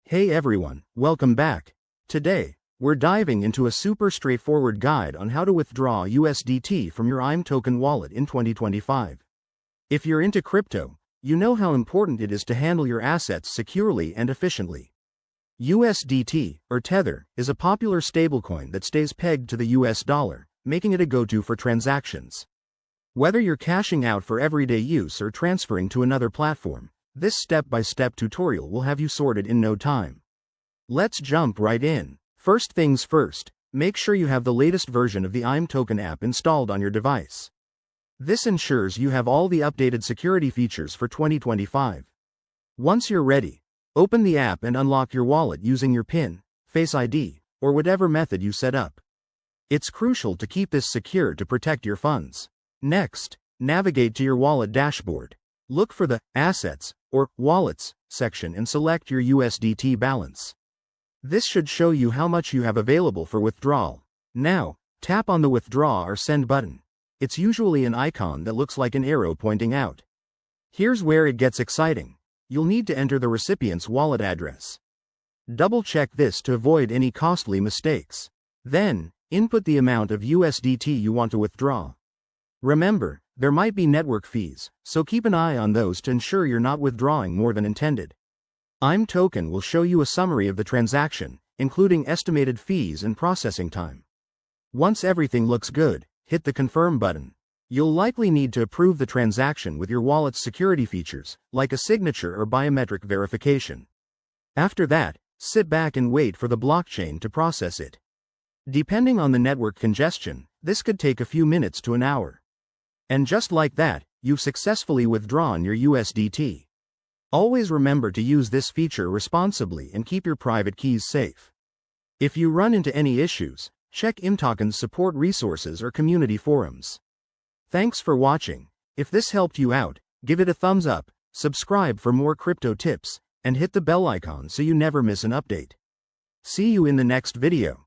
Hey everyone, welcome back. Today, we're diving into a super straightforward guide on how to withdraw USDT from your IM token wallet in 2025. If you're into crypto, you know how important it is to handle your assets securely and efficiently. USDT, or Tether, is a popular stablecoin that stays pegged to the US dollar, making it a go-to for transactions. Whether you're cashing out for everyday use or transferring to another platform, this step-by-step tutorial will have you sorted in no time. Let's jump right in. First things first, make sure you have the latest version of the IM Token app installed on your device. This ensures you have all the updated security features for 2025. Once you're ready, open the app and unlock your wallet using your PIN, Face ID, or whatever method you set up. It's crucial to keep this secure to protect your funds. Next, navigate to your wallet dashboard. Look for the Assets, or Wallets, section and select your USDT balance. This should show you how much you have available for withdrawal. Now, tap on the Withdraw or Send button. It's usually an icon that looks like an arrow pointing out. Here's where it gets exciting. You'll need to enter the recipient's wallet address. Double-check this to avoid any costly mistakes. Then, input the amount of USDT you want to withdraw. Remember, there might be network fees, so keep an eye on those to ensure you're not withdrawing more than intended. IM Token will show you a summary of the transaction, including estimated fees and processing time. Once everything looks good, hit the Confirm button. You'll likely need to approve the transaction with your wallet's security features, like a signature or biometric verification. After that, sit back and wait for the blockchain to process it. Depending on the network congestion, this could take a few minutes to an hour. And just like that, you've successfully withdrawn your USDT. Always remember to use this feature responsibly and keep your private keys safe. If you run into any issues, check IM Token's support resources or community forums. Thanks for watching. If this helped you out, give it a thumbs up, subscribe for more crypto tips, and hit the bell icon so you never miss an update. See you in the next video.